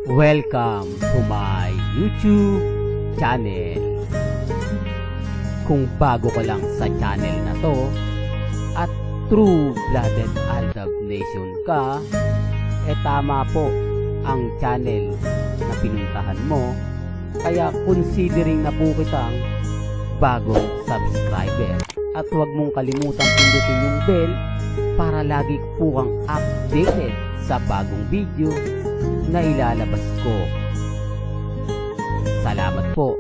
Welcome to my YouTube channel. Kung bago ka lang sa channel na to at true-blooded Aldab Nation ka, tama po ang channel na pinuntahan mo, kaya considering na po kitang bagong subscriber. At huwag mong kalimutan pindutin yung bell para lagi po kang updated sa bagong video na ilalabas ko. Salamat po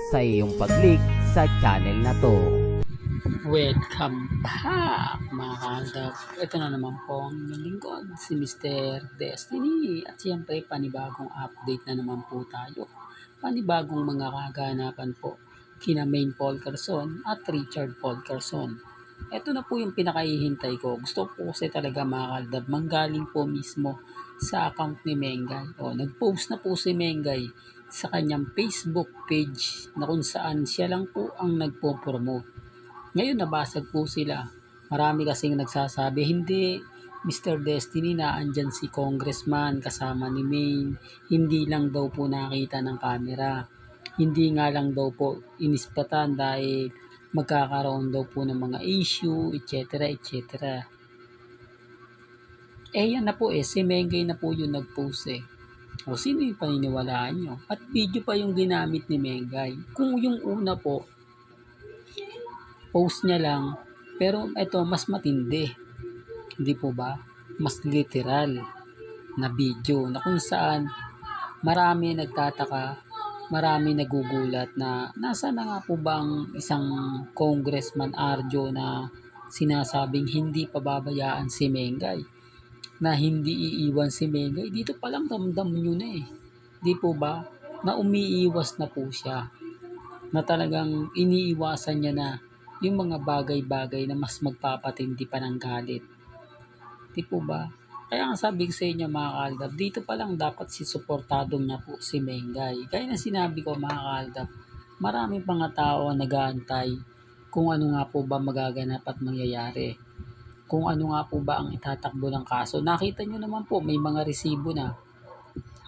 sa iyong pag-click sa channel na to. Welcome back mga kaaldab. Ito na naman po ang lingkod, si Mr. Destiny. At siyempre panibagong update na naman po tayo. Panibagong mga kaganapan po kina Maine Paul Carson at Richard Paul Carson. Ito na po yung pinakahihintay ko. Gusto po kasi talaga mga kaaldab, manggaling po mismo sa account ni Mengay. Nag-post na po si Mengay sa kanyang Facebook page na kung saan siya lang po ang nagpo-promote. Ngayon nabasag po sila. Marami kasing nagsasabi, hindi Mr. Destiny na andyan si Congressman kasama ni Maine. Hindi lang daw po nakita ng camera. Hindi nga lang daw po inispatan dahil magkakaroon daw po ng mga issue, etc. etc. Yan na po si Mengay na po yung nag-post sino yung paniniwalaan nyo? At video pa yung ginamit ni Mengay. Kung yung una po, post niya lang, pero ito mas matindi. Hindi po ba? Mas literal na video na kung saan marami nagtataka, marami nagugulat na nasa na nga po ba ang isang congressman Arjo na sinasabing hindi pababayaan si Mengay, na hindi iiwan si Mengay. Dito pa lang damdam nyo na di po ba? Na umiiwas na po siya, na talagang iniiwasan niya na yung mga bagay-bagay na mas magpapatindi pa ng galit. Di po ba? Kaya nga sabi ko sa inyo mga kaaldab, dito pa lang dapat suportado niya po si Mengay. Kaya na sinabi ko mga kaaldab, maraming mga tao ang nag-aantay kung ano nga po ba magaganap at mangyayari. Kung ano nga po ba ang itatakbo ng kaso. Nakita nyo naman po, may mga resibo na.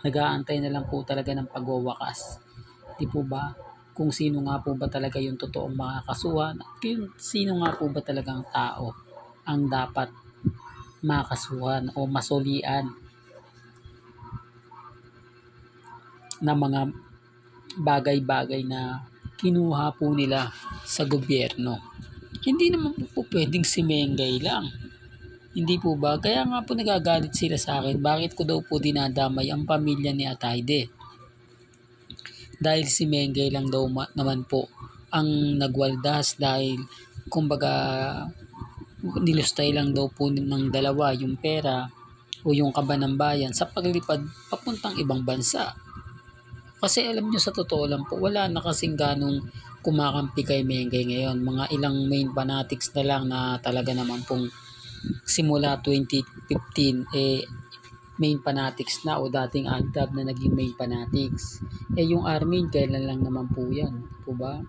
Nag-aantay na lang po talaga ng pagwawakas. Di po ba? Kung sino nga po ba talaga yung totoong mga kasuhan at sino nga po ba talagang tao ang dapat makasuhan o masulian na mga bagay-bagay na kinuha po nila sa gobyerno. Hindi naman po pwedeng si Mengay lang. Hindi po ba? Kaya nga po nagagalit sila sa akin. Bakit ko daw po dinadamay ang pamilya ni Atayde? Dahil si Mengay lang daw naman po ang nagwaldas dahil kumbaga nilustay lang daw po ng dalawa yung pera o yung kaba ng bayan sa paglipad papuntang ibang bansa. Kasi alam nyo sa totoo lang po, wala na kasing ganong kumakampi kay Mengay ngayon. Mga ilang Maine fanatics na lang na talaga naman pong simula 2015 Maine fanatics na o dating Aldab na naging Maine fanatics. Yung Armin, kailan lang naman po yan. Po ba?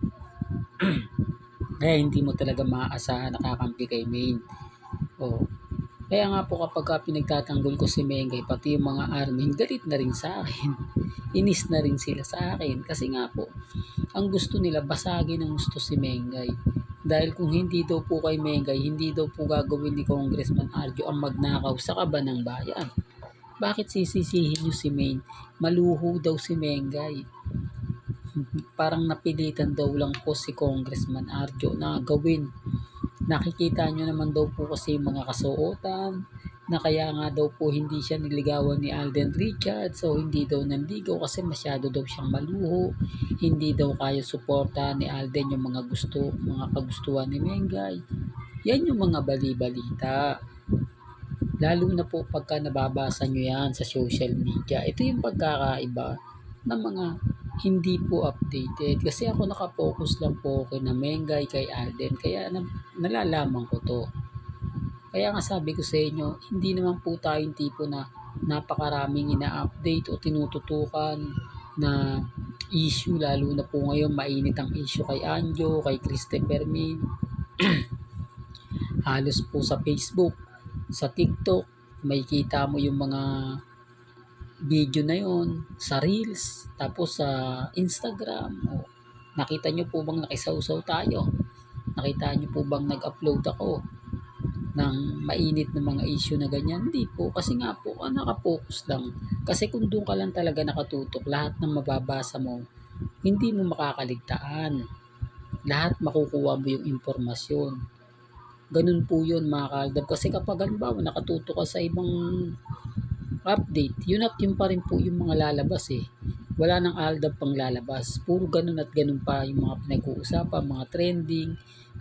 Kaya hindi mo talaga maaasahan nakakampi kay Maine. Kaya nga po kapag pinagtatanggol ko si Mengay, pati yung mga Armin, galit na rin sa akin. Inis na rin sila sa akin. Kasi nga po, ang gusto nila, basagin ang gusto si Mengay. Dahil kung hindi daw po kay Mengay, hindi daw po gagawin ni Congressman Arjo ang magnakaw sa kaba ng bayan. Bakit sisisihin nyo si Maine? Maluho daw si Mengay. Parang napilitan daw lang po si Congressman Arjo na gawin. Nakikita nyo naman daw po kasi mga kasuotan na kaya nga daw po hindi siya niligawan ni Alden Richards, so hindi daw nanligaw kasi masyado daw siyang maluho. Hindi daw kaya suporta ni Alden yung mga kagustuhan ni Mengay. Yan yung mga bali-balita. Lalo na po pagka nababasa nyo yan sa social media. Ito yung pagkakaiba ng mga hindi po updated. Kasi ako nakapokus lang po kay na Mengay, kay Alden. Kaya nalalaman ko to. Kaya nga sabi ko sa inyo, hindi naman po tayong tipo na napakaraming ina-update o tinututukan na issue. Lalo na po ngayon, mainit ang issue kay Anjo, kay Christopher Min. Halos po sa Facebook, sa TikTok, may kita mo yung mga video na yon sa Reels, tapos sa Instagram. O, nakita nyo po bang nakisawsaw tayo? Nakita nyo po bang nag-upload ako ng mainit na mga issue na ganyan? Hindi po, kasi nga po, nakapokus lang. Kasi kung doon ka lang talaga nakatutok, lahat ng mababasa mo, hindi mo makakaligtaan. Lahat makukuha mo yung impormasyon. Ganun po yun mga kaaldab. Kasi kapag halimbawa nakatutok ka sa ibang update, yun at yun pa rin po yung mga lalabas eh. Wala nang aldab pang lalabas. Puro ganun at ganun pa yung mga pinag-uusapan, mga trending,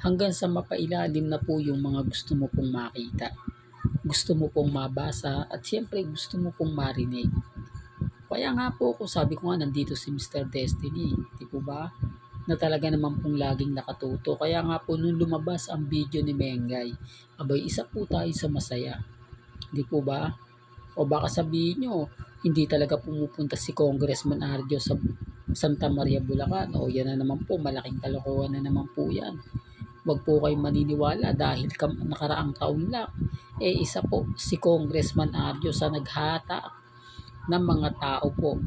hanggang sa mapailalim na po yung mga gusto mo pong makita. Gusto mo pong mabasa at siyempre gusto mo pong marinig. Kaya nga po kung sabi ko nga nandito si Mr. Destiny, di po ba? Na talaga naman pong laging nakatuto. Kaya nga po nung lumabas ang video ni Mengay, abay isa po tayo sa masaya. Di po ba? O baka sabihin nyo, hindi talaga pumupunta si Congressman Arjo sa Santa Maria, Bulacan. O yan na naman po, malaking kalokohan na naman po yan. Huwag po kayong maniniwala dahil nakaraang taon lang. Isa po si Congressman Arjo sa naghata ng mga tao po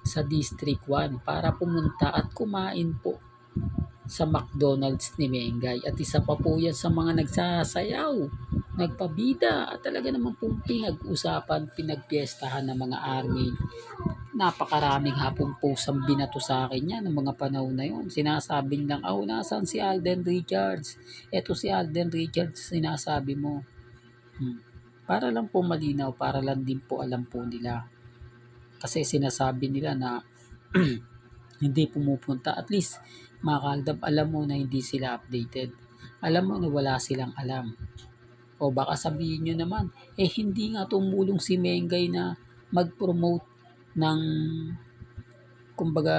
sa District 1 para pumunta at kumain po sa McDonald's ni Mengay. At isa pa po yan sa mga nagsasayaw, nagpabida, at talaga naman pong pinag-usapan, pinagpiestahan ng mga army. Napakaraming hapong post ang binato sa akin yan ng mga panahon na yun. Sinasabing lang, nasaan si Alden Richards? Eto si Alden Richards, sinasabi mo. Para lang po malinaw, para lang din po alam po nila. Kasi sinasabi nila na hindi pumupunta. At least, mga kaaldab, alam mo na hindi sila updated. Alam mo na wala silang alam. O baka sabihin nyo naman, hindi nga tumulong si Mengay na mag-promote ng, kumbaga,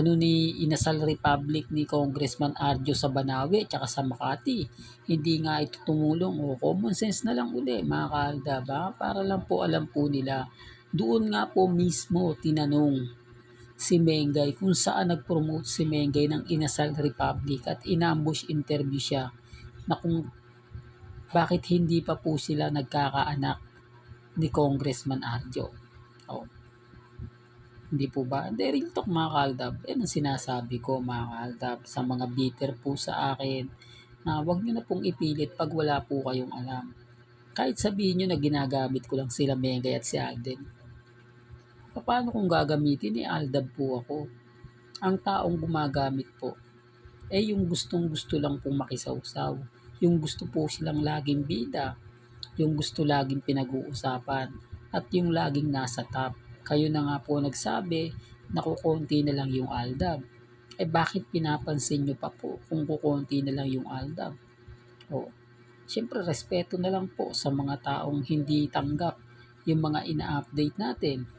ni Inasal Republic ni Congressman Arjo sa Banawe at sa Makati. Hindi nga ito tumulong. O common sense na lang uli, mga kaaldab, para lang po alam po nila. Doon nga po mismo tinanong si Mengay kung saan nag-promote si Mengay ng Inasal Republic at inambush interview siya na kung bakit hindi pa po sila nagkakaanak ni Congressman Arjo. Hindi po ba? Hindi, real talk mga kaaldab. Yan ang sinasabi ko mga kaaldab sa mga bitter po sa akin na huwag nyo na pong ipilit pag wala po kayong alam. Kahit sabihin nyo na ginagamit ko lang sila Mengay at si Alden. Paano kung gagamitin Aldab po ako? Ang taong gumagamit po, yung gustong gusto lang pong makisawsaw. Yung gusto po silang laging bida. Yung gusto laging pinag-uusapan. At yung laging nasa top. Kayo na nga po nagsabi na kukunti na lang yung Aldab. Bakit pinapansin nyo pa po kung kukunti na lang yung Aldab? Siyempre respeto na lang po sa mga taong hindi tanggap yung mga ina-update natin.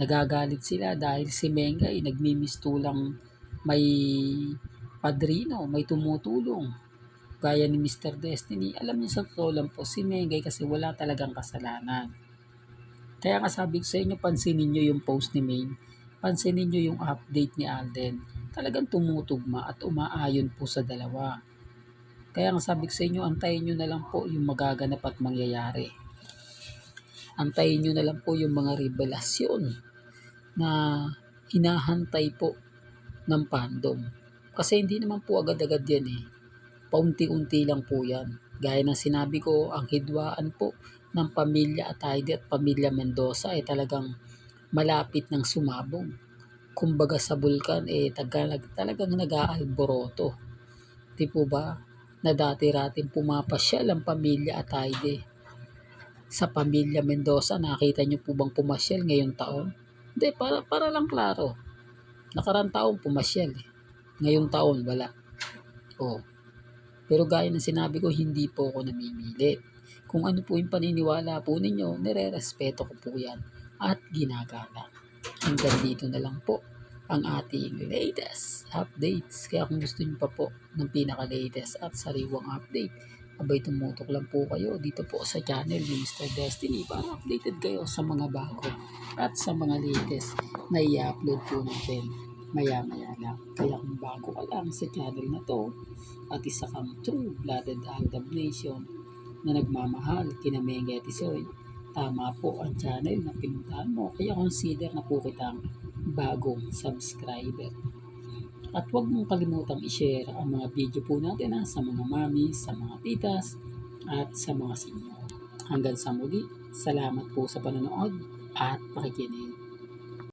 Nagagalit sila dahil si Mengay nagmimistulang may padrino, may tumutulong. Gaya ni Mr. Destiny, alam niyo sa totoo lang po, si Mengay kasi wala talagang kasalanan. Kaya nga sabi ko sa inyo, pansinin niyo yung post ni Maine, pansinin niyo yung update ni Alden. Talagang tumutugma at umaayon po sa dalawa. Kaya nga sabi ko sa inyo, antayin niyo na lang po yung magaganap at mangyayari. Antayin niyo na lang po yung mga revelasyon na hinahantay po ng fandom. Kasi hindi naman po agad-agad yan Paunti-unti lang po yan. Gaya ng sinabi ko, ang hidwaan po ng pamilya Atayde at pamilya Mendoza ay talagang malapit ng sumabong. Kumbaga sa bulkan talagang nag-aalboroto. Di po ba? Na dati-rating pumapasyal ang pamilya Atayde. Sa pamilya Mendoza, nakita niyo po bang pumasyal ngayong taon? Hindi, para lang klaro. Nakarang taon pumasyal Ngayong taon wala. Pero gaya ng sinabi ko, hindi po ako namimilit. Kung ano po yung paniniwala po ninyo, nire-respeto ko po yan at ginagalang. Hanggang dito na lang po ang ating latest updates. Kaya kung gusto niyo pa po ng pinaka-latest at sariwang update, tumutok lang po kayo dito po sa channel ni Mr. Destiny para updated kayo sa mga bago at sa mga latest na i-upload po natin maya-maya lang. Kaya kung bago ka lang sa channel na to at isa kang true-blooded Aldab Nation na nagmamahal kina Mengay at Isoy, tama po ang channel na pinuntahan mo. Kaya consider na po kitang bagong subscriber. At huwag mong kalimutang i-share ang mga video po natin sa mga mami, sa mga titas, at sa mga senior. Hanggang sa muli, salamat po sa panonood at pakikinig.